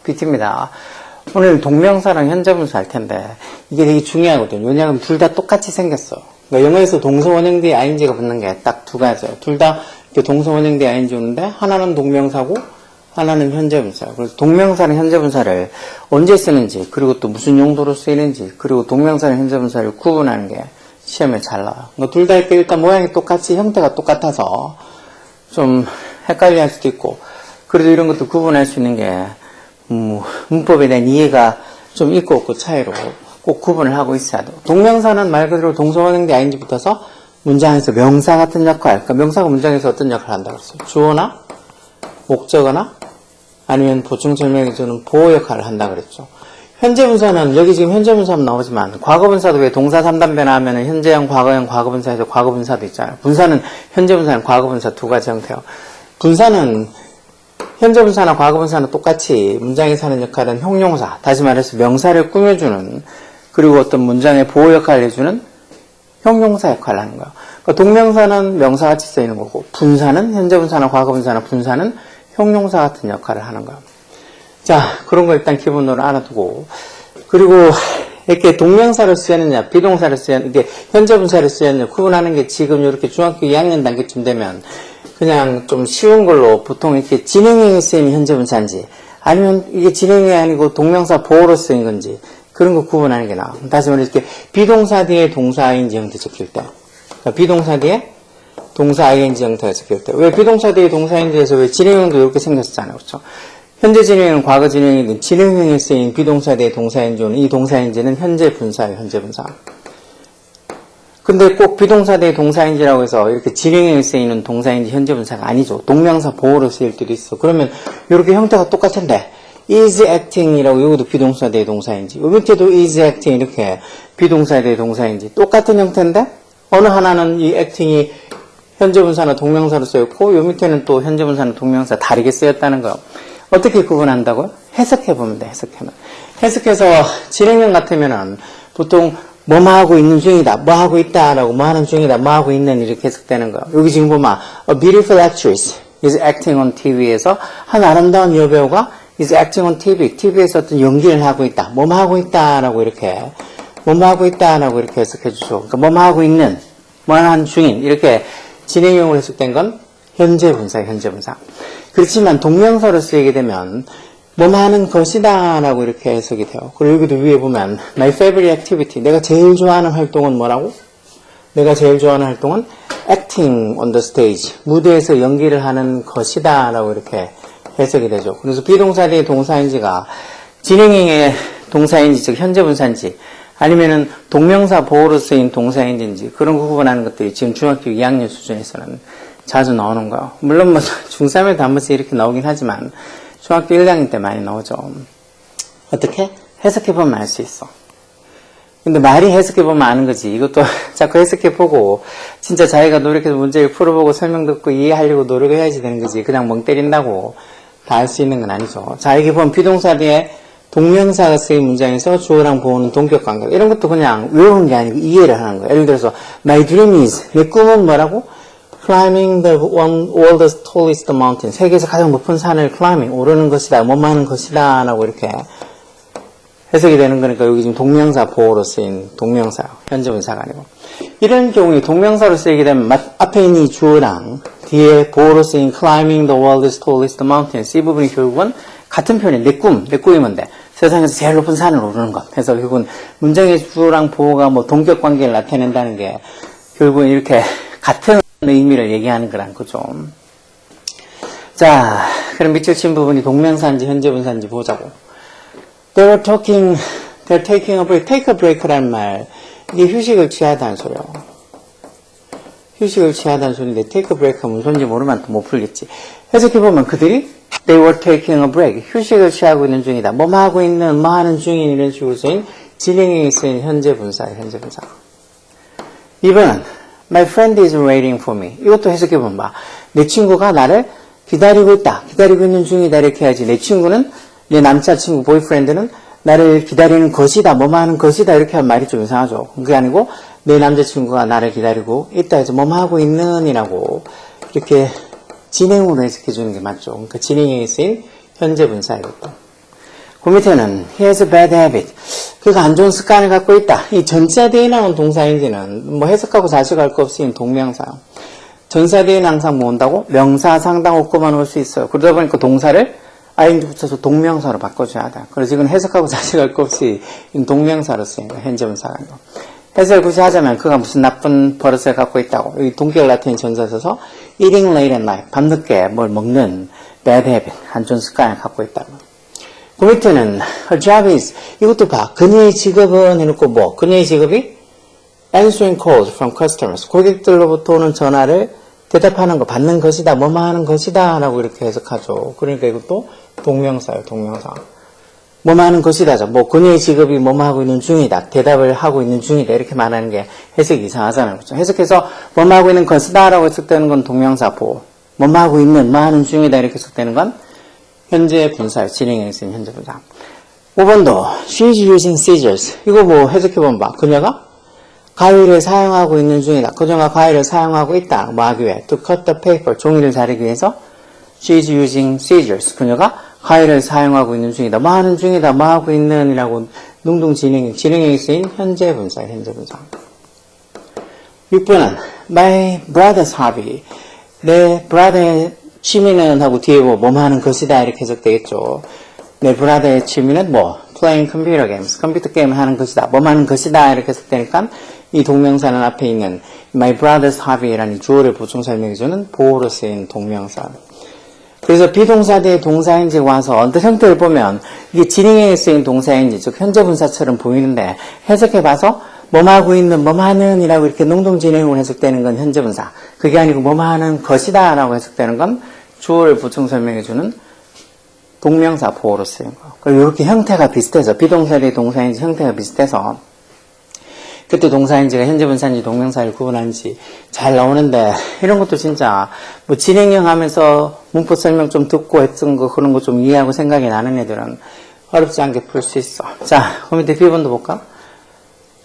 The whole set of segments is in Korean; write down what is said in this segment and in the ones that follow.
PT입니다. 오늘 동명사랑 현재분사 할 텐데 이게 되게 중요하거든요. 왜냐하면 둘 다 똑같이 생겼어. 그러니까 영어에서 동사 원형 뒤에 ing가 붙는 게 딱 두 가지예요. 둘 다 동사 원형 뒤에 ing 오는데 하나는 동명사고 하나는 현재분사예요. 그래서 동명사랑 현재분사를 언제 쓰는지, 그리고 또 무슨 용도로 쓰이는지, 그리고 동명사랑 현재분사를 구분하는 게 시험에 잘 나와요. 그러니까 둘 다 이렇게 일단 모양이 똑같이 형태가 똑같아서 좀 헷갈려 할 수도 있고, 그래도 이런 것도 구분할 수 있는 게 문법에 대한 이해가 좀 있고 없고 차이로 꼭 구분을 하고 있어야 돼요. 동명사는 말 그대로 동사 원형 뒤에 ing 붙어서 문장에서 명사 같은 역할, 그러니까 명사가 문장에서 어떤 역할을 한다고 했어요? 주어나 목적어나 아니면 보충 설명해주는 보호 역할을 한다고 그랬죠. 현재분사는 여기 지금 현재분사는 나오지만 과거분사도 왜 동사 3단변화 하면 현재형, 과거형, 과거분사에서 과거분사도 있잖아요. 분사는 현재분사는 과거분사 두 가지 형태예요. 분사는 현재분사나 과거분사는 똑같이 문장에서 하는 역할은 형용사, 다시 말해서 명사를 꾸며주는, 그리고 어떤 문장의 보호 역할을 해주는 형용사 역할을 하는 거예요. 그러니까 동명사는 명사같이 쓰이는 거고, 분사는 현재분사나 과거분사나 분사는 형용사 같은 역할을 하는 거예요. 자, 그런 거 일단 기본으로 알아두고, 그리고 이렇게 동명사를 쓰였느냐, 비동사를 쓰였느냐, 이게 현재분사를 쓰였느냐 구분하는 게 지금 이렇게 중학교 2학년 단계쯤 되면 그냥 좀 쉬운 걸로 보통 이렇게 진행형이 쓰이면 현재분사인지, 아니면 이게 진행형이 아니고 동명사 보호로 쓰인 건지, 그런 거 구분하는 게 나아. 다시 말해 이렇게 비동사 뒤에 동사 ing 형태 적힐 때, 그러니까 비동사 뒤에 동사 ing 형태가 적힐 때, 왜 비동사 뒤에 동사 ing에서 왜 진행형도 이렇게 생겼었잖아요, 그렇죠? 현재 진행형, 과거 진행형이든 진행형에 쓰인 비동사 뒤에 동사 ing는, 이 동사 ing는 현재 분사예요, 현재 분사. 근데 꼭 비동사 뒤에 동사 ing라고 해서 이렇게 진행형에 쓰이는 동사 ing 현재 분사가 아니죠. 동명사 보호로 쓰일 때도 있어. 그러면 이렇게 형태가 똑같은데 is acting이라고, 여기도 비동사 뒤에 동사 ing, 요 밑에도 is acting, 이렇게 비동사 뒤에 동사 ing 똑같은 형태인데 어느 하나는 이 acting이 현재 분사나 동명사로 쓰였고, 요 밑에는 또 현재 분사나 동명사 다르게 쓰였다는 거예요. 어떻게 구분한다고요? 해석해보면 돼, 해석하면. 해석해서 진행형 같으면은 보통 뭐뭐 하고 있는 중이다, 뭐 하고 있다라고, 뭐 하는 중이다, 뭐 하고 있는, 이렇게 해석되는 거예요. 여기 지금 보면 A beautiful actress is acting on TV에서 한 아름다운 여배우가 is acting on TV, TV에서 어떤 연기를 하고 있다, 뭐뭐 하고 있다라고 이렇게, 뭐뭐 하고 있다라고 이렇게 해석해주죠. 그러니까 뭐뭐 하고 있는, 뭐 하는 중인, 이렇게 진행형으로 해석된 건 현재 분사예요, 현재 분사. 그렇지만 동명사로 쓰이게 되면 뭐뭐 하는 것이다 라고 이렇게 해석이 돼요. 그리고 여기도 위에 보면 My favorite activity, 내가 제일 좋아하는 활동은 뭐라고? 내가 제일 좋아하는 활동은 acting on the stage, 무대에서 연기를 하는 것이다 라고 이렇게 해석이 되죠. 그래서 비동사 뒤에 동사인지가 진행형의 동사인지, 즉 현재 분사인지, 아니면은 동명사 보호로 쓰인 동사인지, 그런 거 구분하는 것들이 지금 중학교 2학년 수준에서는 자주 나오는 거예요. 물론 뭐 중3에도 한 번씩 이렇게 나오긴 하지만 중학교 1학년 때 많이 나오죠. 어떻게? 해석해보면 알 수 있어. 근데 말이 해석해보면 아는 거지. 이것도 자꾸 해석해보고 진짜 자기가 노력해서 문제를 풀어보고 설명 듣고 이해하려고 노력해야지 되는 거지. 그냥 멍 때린다고 다 알 수 있는 건 아니죠. 자, 여기 보면 비동사 뒤에 동명사가 쓰인 문장에서 주어랑 보호는 동격 관계, 이런 것도 그냥 외우는 게 아니고 이해를 하는 거예요. 예를 들어서 My dream is, 내 꿈은 뭐라고? Climbing the world's tallest mountain, 세계에서 가장 높은 산을 climbing, 오르는 것이다, 뭐하는 것이다 라고 이렇게 해석이 되는 거니까 여기 지금 동명사 보호로 쓰인 동명사요, 현재 분사가 아니고. 이런 경우에 동명사로 쓰이게 되면 앞에 있는 이 주어랑 뒤에 보호로 쓰인 climbing the world's tallest mountain, 이 부분이 결국은 같은 표현이에요. 내 꿈이 뭔데? 세상에서 제일 높은 산을 오르는 것. 그래서 결국은 문장의 주어랑 보호가 뭐 동격 관계를 나타낸다는 게 결국은 이렇게 같은 의미를 얘기하는 거란 거죠. 자, 그럼 밑줄 친 부분이 동명사인지 현재 분사인지 보자고. They're taking a break. Take a break라는 말, 이게 휴식을 취하다는 소리예요. 휴식을 취하다는 소리인데 take a break가 무슨 소리인지 모르면 또 못 풀겠지. 해석해보면 그들이 They were taking a break. 휴식을 취하고 있는 중이다. 뭐 하고 있는, 뭐 하는 중인, 이런 식으로 쓰인 진행형이 쓰인 현재 분사예요, 현재 분사. 2번은 My friend is waiting for me. 이것도 해석해보면 봐. 내 친구가 나를 기다리고 있다. 기다리고 있는 중이다. 이렇게 해야지. 내 친구는, 내 남자친구, 보이프렌드는 나를 기다리는 것이다. 뭐 하는 것이다. 이렇게 하면 말이 좀 이상하죠. 그게 아니고 내 남자친구가 나를 기다리고 있다 해서 뭐 하고 있는 이라고 이렇게 진행으로 해석해주는 게 맞죠. 그러니까 진행형에 쓰인 현재 분사이거든. 그 밑에는 he has a bad habit. 그가 안 좋은 습관을 갖고 있다. 이 전자 뒤에 나온 동사인지는 뭐 해석하고 자식할 거 없이 동명사. 전사 뒤에는 항상 뭐 온다고? 명사, 상당, 없고만 올 수 있어요. 그러다 보니까 동사를 ing 붙여서 동명사로 바꿔줘야 돼. 그래서 이건 해석하고 자식할 거 없이 동명사로 쓰인 거야. 현재 분사가. 해석을 굳이 하자면 그가 무슨 나쁜 버릇을 갖고 있다고. 여기 동격 나타낸 전사 써서 eating late at night. 밤늦게 뭘 먹는 bad habit. 안 좋은 습관을 갖고 있다고. 그 밑에는 her job is. 이것도 봐. 그녀의 직업은 해놓고 뭐. 그녀의 직업이 answering calls from customers. 고객들로부터 오는 전화를 대답하는 거, 받는 것이다, 뭐뭐 하는 것이다 라고 이렇게 해석하죠. 그러니까 이것도 동명사예요. 동명사. 뭐뭐 하는 것이다죠. 뭐 그녀의 직업이 뭐뭐 하고 있는 중이다. 대답을 하고 있는 중이다. 이렇게 말하는 게 해석이 이상하잖아요. 그렇죠? 해석해서 뭐뭐 하고 있는 것이다 라고 해석되는 건 동명사 보호. 뭐뭐 하고 있는, 뭐 하는 중이다 이렇게 해석되는 건 현재 분사예요. 진행형에 쓰인 현재 분사. 5번도 she's using scissors. 이거 뭐 해석해보면 봐. 그녀가 가위를 사용하고 있는 중이다. 그녀가 가위를 사용하고 있다. 뭐 하기 위해? To cut the paper. 종이를 자르기 위해서 she's using scissors. 그녀가 가위를 사용하고 있는 중이다. 뭐 하는 중이다. 뭐 하고 있는 이라고 능동 진행형에 쓰인 현재 분사. 현재 분사. 6번은 my brother's hobby. 내 brother의 취미는 하고 뒤에 뭐 하는 것이다. 이렇게 해석되겠죠. 내 brother의 취미는 뭐 playing computer games. 컴퓨터 게임을 하는 것이다. 뭐 하는 것이다. 이렇게 해석되니까 이 동명사는 앞에 있는 my brother's hobby라는 주어를 보충 설명해주는 보호로 쓰인 동명사. 그래서 비동사 뒤에 동사인지 와서 언뜻 형태를 보면 이게 진행형에 쓰인 동사인지 즉 현재 분사처럼 보이는데 해석해봐서 뭐하고 있는 뭐하는 이라고 이렇게 농동진행으로 해석되는 건 현재 분사. 그게 아니고 뭐하는 것이다 라고 해석되는 건 주어를 보충 설명해주는 동명사 보호로 쓰인 거. 그리고 이렇게 형태가 비슷해서 비동사 뒤에 동사인지 형태가 비슷해서 그때 동사인지가 현재 분사인지 동명사를 구분하는지 잘 나오는데 이런 것도 진짜 뭐 진행형 하면서 문법 설명 좀 듣고 했던 거 그런 거 좀 이해하고 생각이 나는 애들은 어렵지 않게 풀 수 있어. 자, 그럼 밑에 B번도 볼까?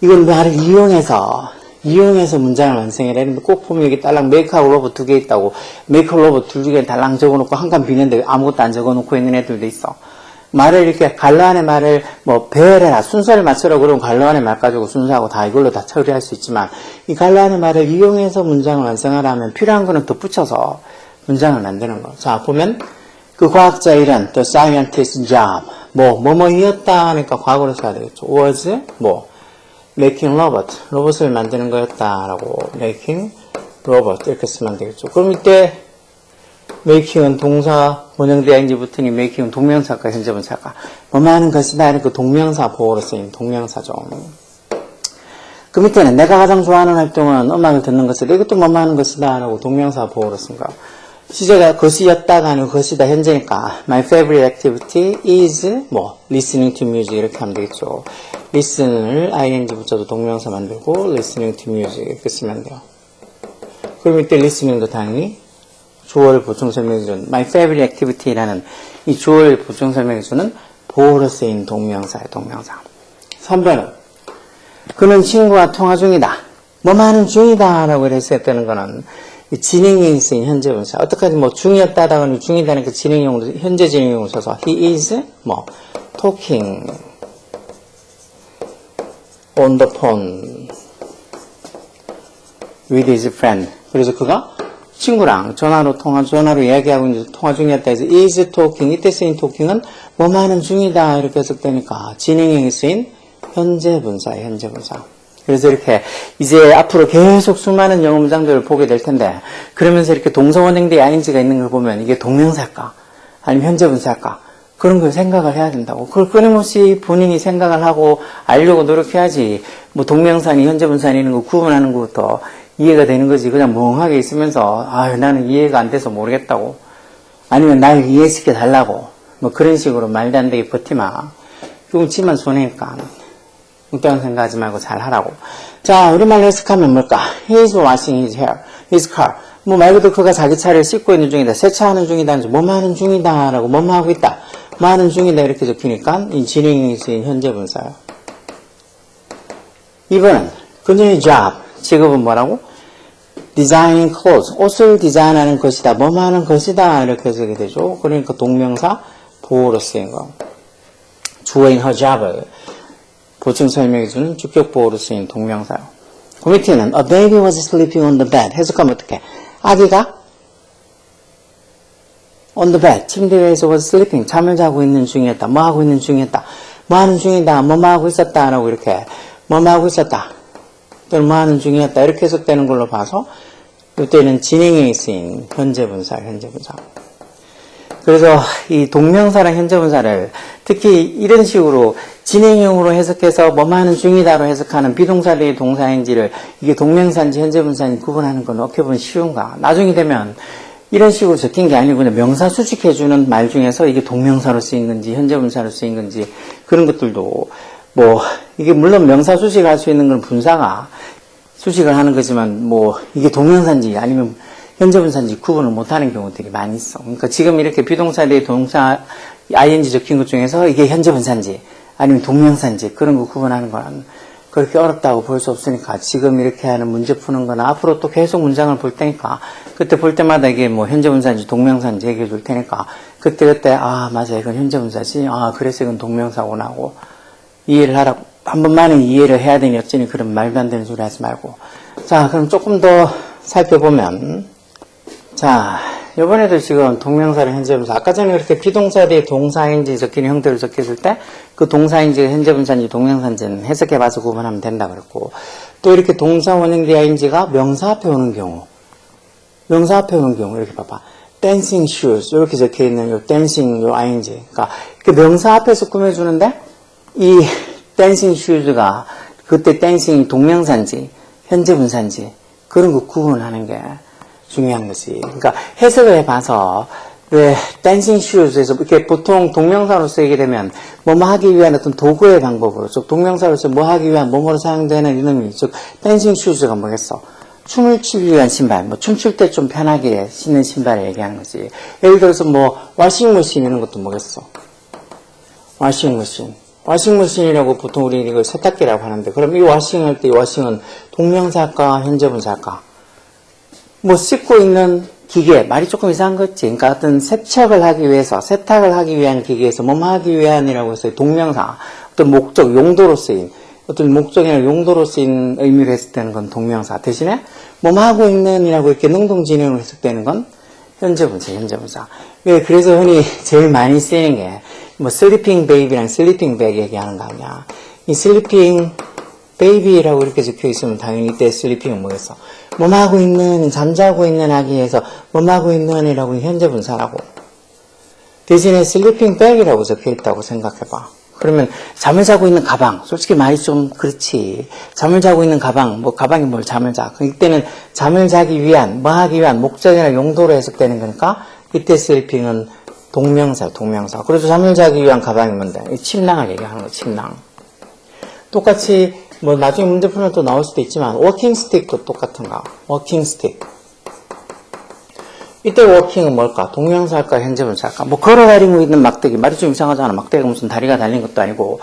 이건 말을 이용해서 문장을 완성해라. 했는데 꼭 보면 여기 딸랑 메이크하고 로봇 2개 있다고 메이크하고 로봇 2개 달랑 적어놓고 한 칸 비는데 아무것도 안 적어놓고 있는 애들도 있어. 말을 이렇게 갈로 안에 말을 뭐 배열해라 순서를 맞추라 그러면 갈로 안에 말 가지고 순서하고 다 이걸로 다 처리할 수 있지만 이 갈로 안에 말을 이용해서 문장을 완성하라 하면 필요한 거는 덧붙여서 문장을 만드는 거. 자 보면 그 과학자 일은 the scientist's job 뭐뭐이었다 하니까 과거로 써야 되겠죠. was 뭐 making 로봇을 만드는 거였다라고 making robot 이렇게 쓰면 되겠죠. 그럼 이때 making은 동사 원형대 ing 붙으니 making은 동명사가 현재 분사가 뭐뭐 하는 것이다 이렇게 동명사 보호로 쓰인 동명사죠. 그 밑에는 내가 가장 좋아하는 활동은 음악을 듣는 것이다. 이것도 뭐뭐 하는 것이다 라고 동명사 보호로 쓴 거. 시제가 것이었다가 아니고 것이다 현재니까 my favorite activity is 뭐 listening to music 이렇게 하면 되겠죠. listen을 ing 붙여도 동명사 만들고 listening to music 이렇게 쓰면 돼요. 그럼 이때 listening도 당연히 주어를 보충 설명해주는 my favorite activity라는 이 주어를 보충 설명해주는 보호로 쓰인 동명사예요. 동명사. 3번은 그는 친구와 통화 중이다. 뭐뭐 하는 중이다 라고 했었다는 거는 진행형이 쓰인 현재 분사. 어떡하지 뭐 중이었다다가 중이다는 그 진행형으로 현재 진행형으로 써서 he is 뭐 talking on the phone with his friend. 그래서 그가 친구랑 전화로 이야기하고 있는 통화 중이었다 해서 is talking. 이때 쓰인 talking은 뭐뭐 하는 중이다 이렇게 해석되니까 진행형이 쓰인 현재 분사예요. 현재 분사. 그래서 이렇게 이제 앞으로 계속 수많은 영어 문장들을 보게 될 텐데 그러면서 이렇게 동사 원형대 ing가 있는 걸 보면 이게 동명사일까 아니면 현재 분사일까 그런 걸 생각을 해야 된다고. 그걸 끊임없이 본인이 생각을 하고 알려고 노력해야지 뭐 동명사니 현재 분사니 이런 거 구분하는 것부터 이해가 되는 거지. 그냥 멍하게 있으면서 나는 이해가 안 돼서 모르겠다고 아니면 날 이해시켜 달라고 뭐 그런 식으로 말도 안 되게 버티마. 그건 지만 손해니까 뚱뚱한 생각하지 말고 잘 하라고. 자, 우리말로 해석하면 뭘까? He is washing his hair, his car. 뭐 말 그대로 그가 자기 차를 씻고 있는 중이다. 세차하는 중이다. 뭐뭐 하는 중이다. 라고 뭐뭐 하고 있다. 뭐 하는 중이다. 이렇게 적히니까 이 진행형이 쓰인 현재 분사예요. 2번은 그녀의 job. 직업은 뭐라고? designing clothes, 옷을 디자인하는 것이다, 뭐뭐 하는 것이다, 이렇게 해석이 되죠. 그러니까 동명사 보호로 쓰인 거. 주어인 her job을 보충 설명해주는 주격 보호로 쓰인 동명사요. 그 밑에는 a baby was sleeping on the bed. 해석하면 어떡해? 아기가 on the bed, 침대 위에서 was sleeping, 잠을 자고 있는 중이었다. 뭐 하고 있는 중이었다. 뭐 하는 중이다. 뭐 하고 있었다. 라고 이렇게 뭐 하고 있었다. 또는 뭐 하는 중이었다. 이렇게 해석되는 걸로 봐서 이때는 진행형이 쓰인 현재분사. 그래서 이 동명사랑 현재분사를 특히 이런 식으로 진행형으로 해석해서 뭐 하는 중이다로 해석하는 비동사들의 동사인지를 이게 동명사인지 현재분사인지 구분하는 건 어떻게 보면 쉬운가. 나중에 되면 이런 식으로 적힌 게 아니고 그냥 명사 수식해주는 말 중에서 이게 동명사로 쓰인 건지 현재분사로 쓰인 건지 그런 것들도 뭐 이게 물론 명사 수식을 할 수 있는 건 분사가 수식을 하는 거지만 뭐 이게 동명사인지 아니면 현재분사인지 구분을 못하는 경우들이 많이 있어. 그러니까 지금 이렇게 비동사에 동사 ing 적힌 것 중에서 이게 현재분사인지 아니면 동명사인지 그런 거 구분하는 건 그렇게 어렵다고 볼 수 없으니까 지금 이렇게 하는 문제 푸는 거나 앞으로 또 계속 문장을 볼 테니까 그때 볼 때마다 이게 뭐 현재분사인지 동명사인지 얘기해 줄 테니까 그때 아 맞아 이건 현재분사지 아 그래서 이건 동명사구나 하고 이해를 하라고 한 번만에 이해를 해야 되니 어쩌니 그런 말도 안 되는 소리 하지 말고 자 그럼 조금 더 살펴보면 자 이번에도 지금 동명사를 현재분사 아까 전에 이렇게 비동사에 동사인지 적히는 형태를 적혔을 때 그 동사인지가 현재분사인지 동명사인지는 해석해봐서 구분하면 된다 그랬고 또 이렇게 동사 원형 ing가 명사 앞에 오는 경우 이렇게 봐봐 dancing shoes 이렇게 적혀있는 요 dancing 요 ing 그러니까 그 명사 앞에서 꾸며주는데 이 dancing shoes가 그때 dancing 동명사인지 현재분사인지 그런 거 구분하는 게 중요한 거지. 그러니까 해석을 해봐서 왜 댄싱 슈즈에서 이렇게 보통 동명사로 쓰이게 되면 뭐뭐 하기 위한 어떤 도구의 방법으로 즉 동명사로서 뭐 하기 위한 뭐뭐로 사용되는 이놈이 즉 댄싱 슈즈가 뭐겠어? 춤을 추기 위한 신발, 뭐 춤출 때 좀 편하게 신는 신발을 얘기하는 거지. 예를 들어서 뭐 워싱머신 이런 것도 뭐겠어? 워싱머신이라고 보통 우리 이걸 세탁기라고 하는데 그럼 이 워싱할 때 이 워싱은 동명사일까 현재분사일까? 뭐 씻고 있는 기계 말이 조금 이상한 거지. 그러니까 어떤 세척을 하기 위해서 세탁을 하기 위한 기계에서 뭐뭐 하기 위한이라고 해서 동명사 어떤 목적 용도로 쓰인 어떤 목적이나 용도로 쓰인 의미로 해석되는 건 동명사 대신에 뭐뭐 하고 있는이라고 이렇게 능동진행으로 해석되는 건 현재분사. 왜 그래서 흔히 제일 많이 쓰이는 게 뭐 sleeping baby랑 sleeping bag 얘기하는 거 아니야. 이 sleeping baby라고 이렇게 적혀 있으면 당연히 이때 sleeping은 뭐겠어? 뭐뭐 하고 있는, 잠자고 있는 아기에서 뭐뭐 하고 있는이라고 현재분사라고. 대신에 sleeping bag이라고 적혀 있다고 생각해봐. 그러면 잠을 자고 있는 가방. 솔직히 말이 좀 그렇지. 잠을 자고 있는 가방. 뭐 가방이 뭘 잠을 자. 이때는 잠을 자기 위한, 뭐 하기 위한 목적이나 용도로 해석되는 거니까 이때 sleeping은 동명사. 그래서 잠을 자기 위한 가방이 뭔데? 침낭을 얘기하는 거, 침낭. 똑같이 뭐 나중에 문제 풀면 또 나올 수도 있지만 워킹 스틱도 똑같은가? 워킹 스틱. 이때 워킹은 뭘까? 동명사일까? 현재분사일까? 뭐 걸어다니고 있는 막대기. 말이 좀 이상하잖아. 막대기가 무슨 다리가 달린 것도 아니고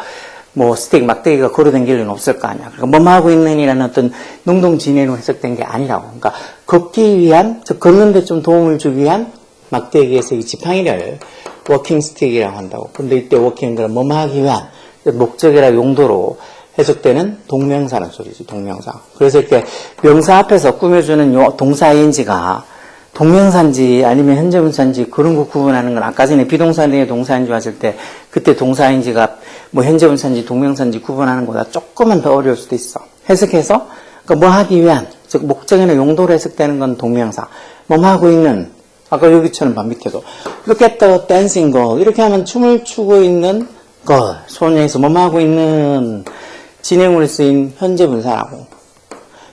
뭐 스틱, 막대기가 걸어다닐 리는 없을 거 아니야. 그러니까 뭐뭐 하고 있는이라는 어떤 능동진행으로 해석된 게 아니라고. 그러니까 걷기 위한, 즉 걷는데 좀 도움을 주기 위한 막대기에서 이 지팡이를 워킹 스틱이라고 한다고. 근데 이때 워킹은 뭐뭐 하기 위한 목적이라 용도로 해석되는 동명사라는 소리지, 동명사. 그래서 이렇게 명사 앞에서 꾸며주는 요 동사 ing가 동명사인지 아니면 현재분사인지 그런 거 구분하는 건 아까 전에 비동사인지 동사인지 왔을 때 그때 동사 ing가 뭐 현재분사인지 동명사인지 구분하는 것보다 조금은 더 어려울 수도 있어. 해석해서 그러니까 뭐 하기 위한, 즉 목적이나 용도로 해석되는 건 동명사. 뭐 하고 있는 아까 여기처럼 봐 밑에도 Look at the dancing girl 이렇게 하면 춤을 추고 있는 girl 소녀에서 뭐 하고 있는 진행으로 쓰인 현재분사라고.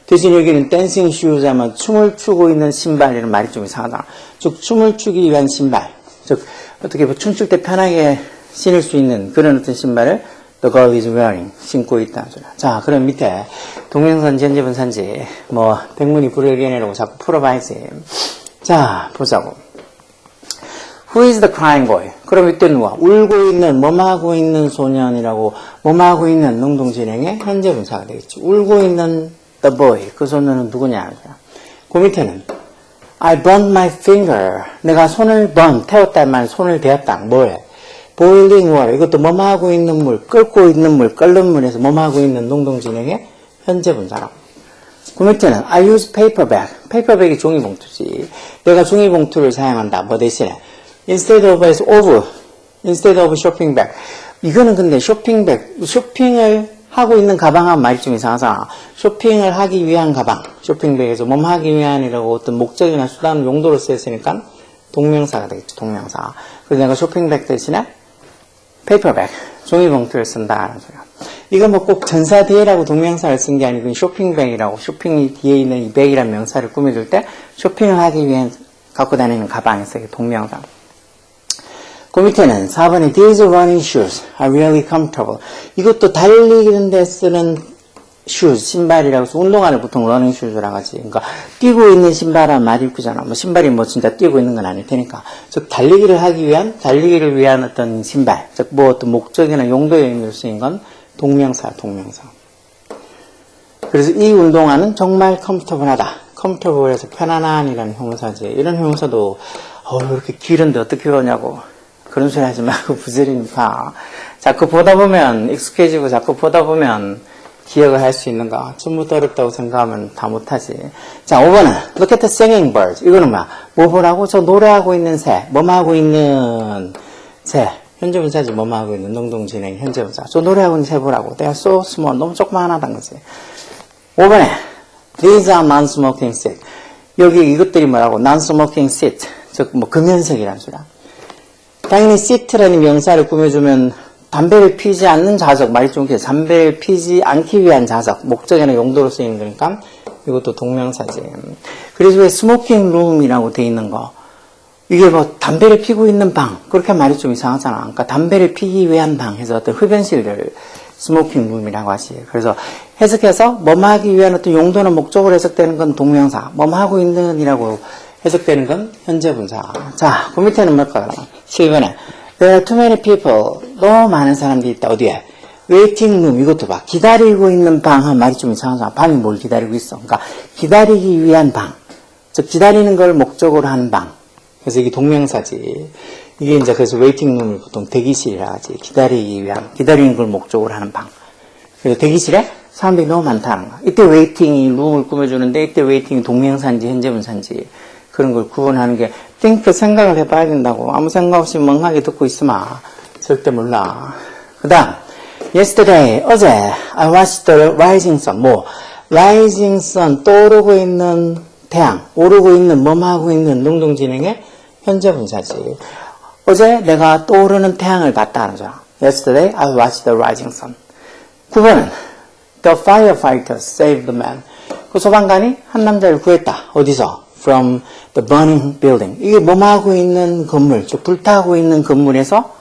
대신 여기는 dancing shoes 하면 춤을 추고 있는 신발이라는 말이 좀 이상하다. 즉 춤을 추기 위한 신발 즉 어떻게 뭐 춤출 때 편하게 신을 수 있는 그런 어떤 신발을 the girl is wearing 신고 있다는 소리야. 자 그럼 밑에 동명사인지 현재분사인지 뭐 백문이 불여일견이라고 자꾸 풀어봐야지. 자, 보자고. Who is the crying boy? 그럼 이때 누가? 울고 있는, 뭐하고 있는 소년이라고, 뭐하고 있는 능동진행의 현재분사가 되겠지. 울고 있는 the boy. 그 소년은 누구냐? 그 밑에는 I burned my finger. 내가 손을 태웠다는 말 손을 대었다. 뭐에? boiling water. 이것도 뭐하고 있는 물, 끓고 있는 물, 끓는 물에서 뭐하고 있는 농동진행의 현재 분사라고. 그 밑에는 I use paper bag. paper bag이 종이봉투지. 내가 종이봉투를 사용한다. 뭐 대신에 instead of shopping bag. 이거는 근데 쇼핑을 하고 있는 가방하고 말이 좀 이상하잖아. 쇼핑을 하기 위한 가방. 쇼핑백에서 뭐 하기 위한이라고 어떤 목적이나 수단 용도로 쓰였으니까 동명사가 되겠죠. 동명사. 그래서 내가 쇼핑백 대신에 페이퍼백, 종이봉투를 쓴다라는 소리야. 이건 뭐 꼭 전사 뒤에라고 동명사를 쓴 게 아니고 쇼핑백이라고 쇼핑이 뒤에 있는 이 백이라는 명사를 꾸며줄 때 쇼핑을 하기 위해 갖고 다니는 가방에서 이게 동명사. 그 밑에는 4번에 These running shoes are really comfortable. 이것도 달리는 데 쓰는 shoes, 신발이라고 해서 운동화를 보통 running shoes라고 하지. 그러니까 뛰고 있는 신발은 말 읽구잖아. 뭐 신발이 뭐 진짜 뛰고 있는 건 아닐 테니까. 즉 달리기를 위한 어떤 신발, 즉 뭐 어떤 목적이나 용도의 의미로 쓰인 건 동명사. 그래서 이 운동화는 정말 comfortable하다. comfortable에서 편안한이라는 형용사지. 이런 형용사도 이렇게 길은데 어떻게 배우냐고. 그런 소리 하지 말고 부지런히 봐. 자꾸 보다 보면 익숙해지고 자꾸 보다 보면 기억을 할 수 있는가. 처음부터 어렵다고 생각하면 다 못하지. 자, 5번은 Look at the singing birds. 이거는 뭐야? 뭐 보라고? 저 노래하고 있는 새. 뭐하고 있는 새. 현재분사지. 뭐하고 있는 능동진행 현재분사. 저 노래하고 있는 새 보라고. They are so small. 너무 조그만하다는 거지. 5번에 These are non-smoking seat. 여기 이것들이 뭐라고? Non-smoking seat. 즉 뭐 금연석이라는 소리야. 당연히 seat라는 명사를 꾸며주면 담배를 피지 않는 좌석, 말이 좀 길어. 담배를 피지 않기 위한 좌석, 목적이나 용도로 쓰이는 거니까 이것도 동명사지. 그래서 왜 스모킹 룸이라고 돼 있는 거, 이게 뭐 담배를 피고 있는 방, 그렇게 말이 좀 이상하잖아. 그러니까 담배를 피기 위한 방 해서 어떤 흡연실을 스모킹 룸이라고 하지. 그래서 해석해서 뭐하기 위한 어떤 용도나 목적으로 해석되는 건 동명사, 뭐하고 있는 이라고 해석되는 건 현재 분사. 자, 그 밑에는 뭘까? 7번에 There are too many people. 너무 많은 사람들이 있다. 어디에? waiting room. 이것도 봐. 기다리고 있는 방 한 말이 좀 이상하잖아. 방이 뭘 기다리고 있어. 그러니까 기다리기 위한 방. 즉 기다리는 걸 목적으로 하는 방. 그래서 이게 동명사지. 이게 이제 그래서 waiting room을 보통 대기실이라 하지. 기다리는 걸 목적으로 하는 방. 그래서 대기실에 사람들이 너무 많다는 거야. 이때 waiting이 룸을 꾸며주는데 이때 waiting이 동명사인지 현재분사인지 그런 걸 구분하는 게 think 생각을 해봐야 된다고. 아무 생각 없이 멍하게 듣고 있으면 절대 몰라. 그 다음 yesterday, 어제 I watched the rising sun. rising sun, 떠오르고 있는 태양, 오르고 있는 뭐하고 있는 능동진행의 현재 분사지. 어제 내가 떠오르는 태양을 봤다는 거야. Yesterday I watched the rising sun. 9번은 The firefighters saved the man. 그 소방관이 한 남자를 구했다. 어디서? From the burning building. 이게 뭐하고 있는 건물, 즉 불타고 있는 건물에서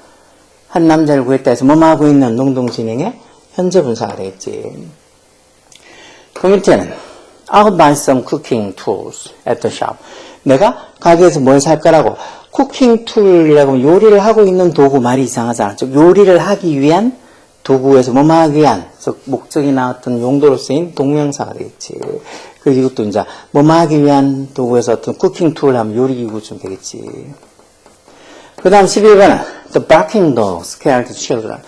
한 남자를 구했다 해서 뭐하고 있는 능동진행의 현재 분사가 되겠지. 그 밑에는 I'll buy some cooking tools at the shop. 내가 가게에서 뭘 살 거라고. 쿠킹 툴이라고 하면 요리를 하고 있는 도구, 말이 이상하잖아. 즉 요리를 하기 위한 도구에서 뭐하기 위한, 즉 목적이나 어떤 용도로 쓰인 동명사가 되겠지. 그래서 이것도 이제 뭐하기 위한 도구에서 어떤 쿠킹 툴 하면 요리기구쯤 되겠지. 그 다음 11번은 The barking dog scared the children.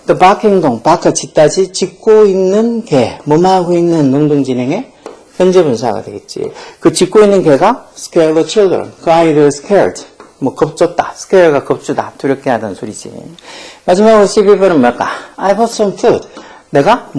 The barking dog, bark 짖다지, 짖고 있는 개, 뭐하고 있는 능동진행의 현재 분사가 되겠지. 그 짖고 있는 개가 scared the children. 그 아이들 scared. 겁줬다. scare가 겁주다. 두렵게 하던 소리지. 마지막으로 12번은 뭘까? I bought some food. 내가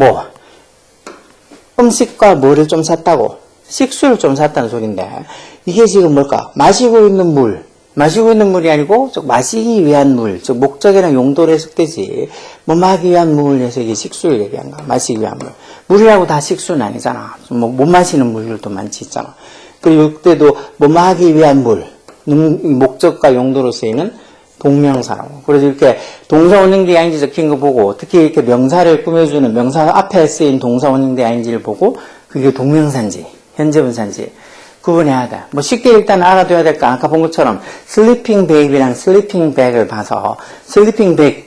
음식과 뭐를 좀 샀다고. 식수를 좀 샀다는 소리인데, 이게 지금 뭘까? 마시고 있는 물이 아니고, 즉, 마시기 위한 물, 즉, 목적이나 용도로 해석되지. 뭐하기 위한 물에서 이게 식수를 얘기한 거야. 마시기 위한 물. 물이라고 다 식수는 아니잖아. 못 마시는 물들도 많지 있잖아. 그리고 이때도 뭐하기 위한 물, 목적과 용도로 쓰이는 동명사라고. 그래서 이렇게 동사 원형대 ing이 적힌 거 보고, 특히 이렇게 명사를 꾸며주는 명사 앞에 쓰인 동사 원형대 ing를 보고, 그게 동명사인지, 현재분사인지 구분해야 돼. 쉽게 일단 알아둬야 될까? 아까 본 것처럼 sleeping baby랑 sleeping bag을 봐서 sleeping bag,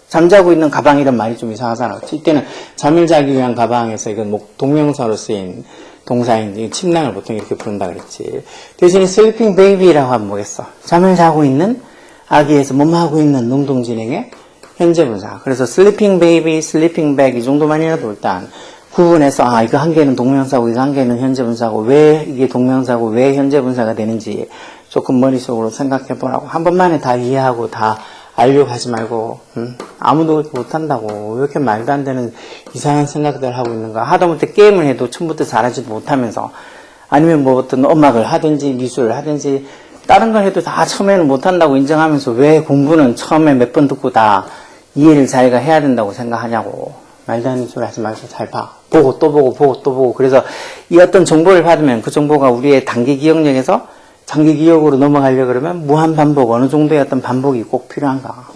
잠자고 있는 가방 이런 말이 좀 이상하잖아. 이때는 잠을 자기 위한 가방에서 이건 동명사로 쓰인 동사인지, 침낭을 보통 이렇게 부른다 그랬지. 대신에 sleeping baby라고 하면 뭐겠어? 잠을 자고 있는 아기에서 뭐하고 있는 능동진행의 현재분사. 그래서 sleeping baby, sleeping bag 이 정도만이라도 일단 구분해서 이거 한 개는 동명사고 이거 한 개는 현재분사고 왜 이게 동명사고 왜 현재분사가 되는지 조금 머릿속으로 생각해 보라고. 한 번만에 다 이해하고 다 알려고 하지 말고 아무도 못한다고 왜 이렇게 말도 안 되는 이상한 생각들 하고 있는가. 하다못해 게임을 해도 처음부터 잘하지도 못하면서 아니면 뭐 어떤 음악을 하든지 미술을 하든지 다른 걸 해도 다 처음에는 못한다고 인정하면서 왜 공부는 처음에 몇 번 듣고 다 이해를 자기가 해야 된다고 생각하냐고. 말도 안 되는 소리 하지 말고 잘 봐. 보고 또 보고 보고 또 보고. 그래서 이 어떤 정보를 받으면 그 정보가 우리의 단기 기억력에서 장기 기억으로 넘어가려고 그러면 무한 반복, 어느 정도의 어떤 반복이 꼭 필요한가.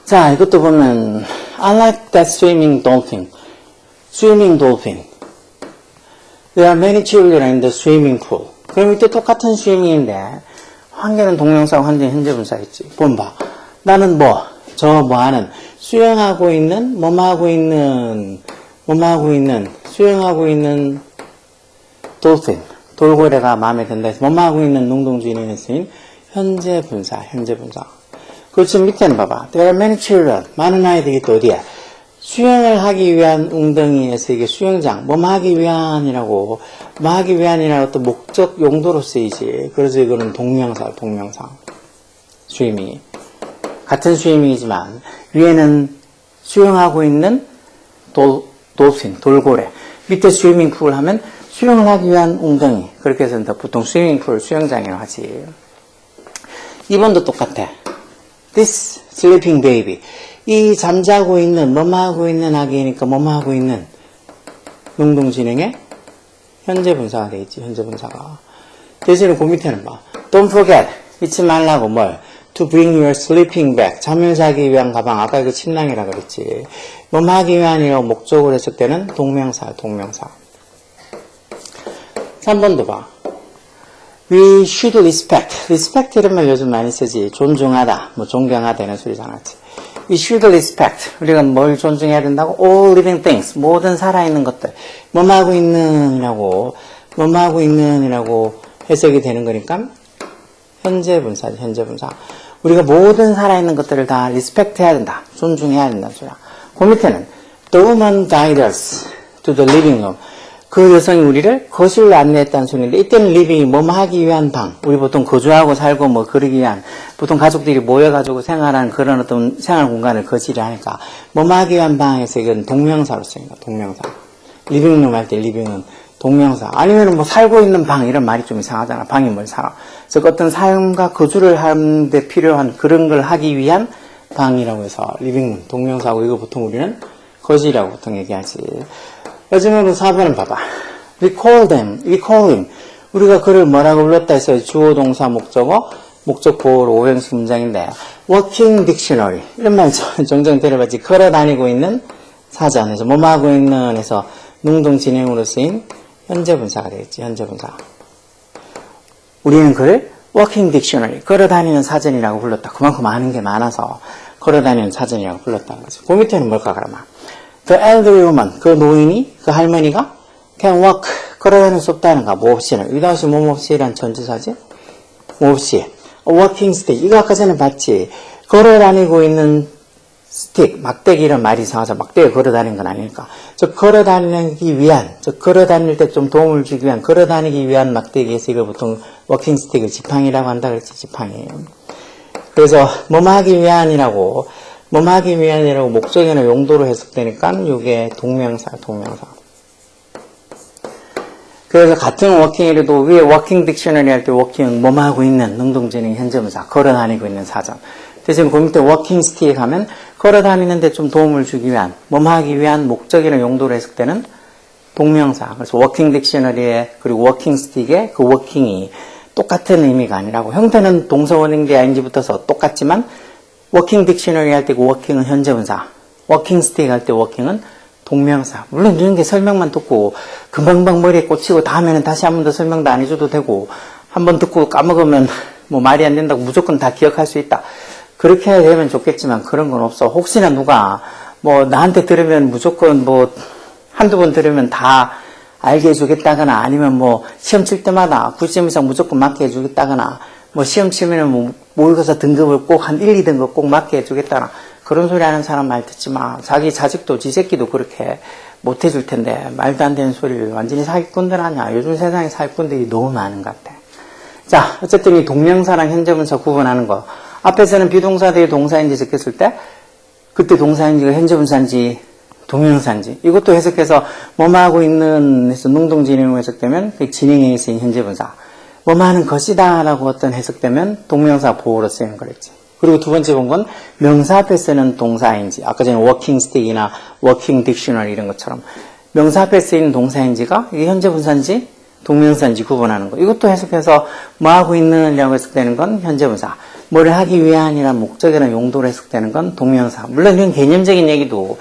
자, 이것도 보면 I like that swimming dolphin. Swimming dolphin. There are many children in the swimming pool. 그럼 이때 똑같은 swimming인데 한 개는 동명사고 한 개는 현재분사겠지. 본 봐. 나는 하는 수영하고 있는 수영하고 있는 dolphin. 돌고래가 마음에 든다 해서 뭐하고 있는 능동주의에 쓰인 현재분사. 그렇지 밑에는 봐봐. There are many children. 많은 아이들이 또 어디야? 수영을 하기 위한 웅덩이에서 이게 수영장. 하기 위한이라고 또 목적 용도로 쓰이지. 그래서 이거는 동명사. 스위밍이. 같은 스위밍이지만 위에는 수영하고 있는 돌핀, 돌고래. 밑에 스위밍풀 하면 수영을 하기 위한 웅덩이. 그렇게 해서 보통 스위밍풀, 수영장이라고 하지. 2번도 똑같아. This sleeping baby. 이 잠자고 있는, 하고 있는 아기니까 하고 있는 능동진행의 현재분사가 되겠지, 현재분사가. 대신에 그 밑에는 봐. Don't forget. 잊지 말라고 To bring your sleeping bag. 잠을 자기 위한 가방. 아까 그 침낭이라 그랬지. 하기 위한이라고 목적으로 했을 때는 동명사. 3번도 봐. We should respect. respect 이런 말 요즘 많이 쓰지. 존중하다, 존경하다 이런 소리 잘하지. We should respect. 우리가 뭘 존중해야 된다고? All living things. 모든 살아있는 것들. 하고 있는이라고 해석이 되는 거니까 현재분사지, 현재분사. 우리가 모든 살아있는 것들을 다 respect 해야 된다. 존중해야 된다. 그 밑에는 The woman guided us to the living room. 그 여성이 우리를 거실로 안내했다는 소리인데 이때는 living이 하기 위한 방. 우리 보통 거주하고 살고 그러기 위한 보통 가족들이 모여가지고 생활하는 그런 어떤 생활 공간을 거실이 하니까 하기 위한 방에서 이건 동명사로 쓰입니다. 동명사. living 할 때 living은 동명사. 아니면 살고 있는 방 이런 말이 좀 이상하잖아. 방이 뭘 살아. 즉 어떤 삶과 거주를 하는데 필요한 그런 걸 하기 위한 방이라고 해서 living은 동명사고 이거 보통 우리는 거실이라고 보통 얘기하지. 마지막으로 4번은 봐봐. We call him. 우리가 그를 뭐라고 불렀다 해서 주어, 동사, 목적어, 목적 보호로 오형식 문장인데 working dictionary 이런 말 종종 들어봤지. 걸어다니고 있는 사전에서 하고 있는 해서 능동 진행으로 쓰인 현재분사가 되겠지. 현재분사. 우리는 그를 working dictionary 걸어다니는 사전이라고 불렀다. 그만큼 아는 게 많아서 걸어다니는 사전이라고 불렀다는 거죠. 그 밑에는 뭘까 그러면? The elderly woman, 그 노인이, 그 할머니가 can walk, 걸어다닐 수 없다는가, 없이는. without 없이란 전치사지? 없이. A walking stick, 이거 아까 전에 봤지? 걸어다니고 있는 스틱, 막대기 이런 말이 이상하죠. 막대기 걸어다니는 건 아니니까. 걸어다니기 위한, 걸어다닐 때 좀 도움을 주기 위한, 걸어다니기 위한 막대기에서 이걸 보통 워킹 스틱을 지팡이라고 한다 그랬지, 지팡이. 그래서 하기 위한이라고 목적이나 용도로 해석되니까 이게 동명사. 그래서 같은 워킹이라도 위에 워킹 딕셔너리 할 때 워킹은 하고 있는 능동진행 현재분사, 걸어다니고 있는 사전. 대신 그 밑에 워킹 스틱 하면 걸어다니는데 좀 도움을 주기 위한, 하기 위한 목적이나 용도로 해석되는 동명사. 그래서 워킹 딕셔너리에 그리고 워킹 스틱의 그 워킹이 똑같은 의미가 아니라고. 형태는 동사 원형대 ing 붙어서 똑같지만 워킹 딕셔너리 할 때 그 워킹은 현재분사, 워킹 스틱 할 때 워킹은 동명사. 물론 이런 게 설명만 듣고 금방금방 머리에 꽂히고 다음에는 다시 한 번 더 설명도 안 해줘도 되고 한 번 듣고 까먹으면 말이 안 된다고 무조건 다 기억할 수 있다. 그렇게 되면 좋겠지만 그런 건 없어. 혹시나 누가 나한테 들으면 무조건 한두 번 들으면 다 알게 해주겠다거나 아니면 뭐 시험 칠 때마다 90점 이상 무조건 맞게 해주겠다거나 뭐 시험 치면은 뭐 모의고사 등급을 꼭 한 1, 2등급 꼭 맞게 해주겠다거나 그런 소리 하는 사람 말 듣지 마. 자기 자식도 지 새끼도 그렇게 못 해줄 텐데 말도 안 되는 소리를 완전히 사기꾼들 하냐. 요즘 세상에 사기꾼들이 너무 많은 것 같아. 자, 어쨌든 이 동명사랑 현재분사 구분하는 거. 앞에서는 비동사 뒤에 동사인지 적혔을 때 그때 동사인지가 현재분사인지 동명사인지 이것도 해석해서 뭐뭐 하고 있는 해서 능동진행으로 해석되면 그 진행형에 쓰인 현재분사. 뭐뭐 하는 것이다 라고 어떤 해석되면 동명사 보호로 쓰이는 거랬지. 그리고 두 번째 본 건 명사 앞에 쓰는 동사인지 아까 전에 워킹 스틱이나 워킹 딕셔너리 이런 것처럼 명사 앞에 쓰이는 동사인지가 이게 현재분사인지 동명사인지 구분하는 거. 이것도 해석해서 뭐 하고 있는이라고 해석되는 건 현재분사. 뭐를 하기 위한이란 목적이나 용도로 해석되는 건 동명사. 물론 이런 개념적인 얘기도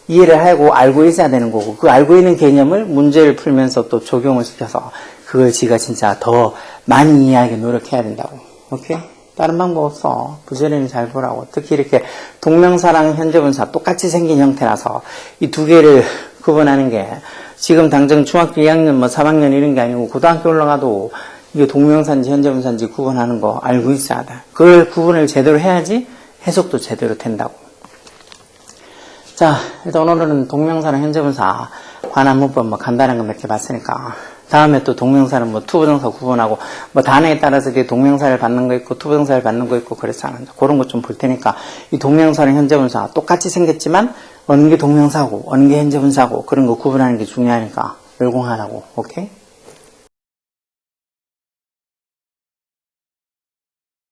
이해를 하고 알고 있어야 되는 거고 그 알고 있는 개념을 문제를 풀면서 또 적용을 시켜서 그걸 지가 진짜 더 많이 이해하게 노력해야 된다고. 오케이? 다른 방법 없어. 부지런히 잘 보라고. 특히 이렇게 동명사랑 현재분사 똑같이 생긴 형태라서 이 두 개를 구분하는 게 지금 당장 중학교 2학년 뭐 3학년 이런 게 아니고 고등학교 올라가도 이게 동명사인지 현재분사인지 구분하는 거 알고 있어야 돼. 그걸 구분을 제대로 해야지 해석도 제대로 된다고. 자, 일단 오늘은 동명사랑 현재분사 관한 문법 뭐 간단한 거 몇 개 봤으니까 다음에 또 동명사는 뭐 투부정사 구분하고 뭐 단어에 따라서 이게 동명사를 받는 거 있고 투부정사를 받는 거 있고 그렇잖아. 그런 거 좀 볼 테니까 이 동명사랑 현재분사 똑같이 생겼지만 어느 게 동명사고 어느 게 현재분사고 그런 거 구분하는 게 중요하니까 열공하라고. 오케이?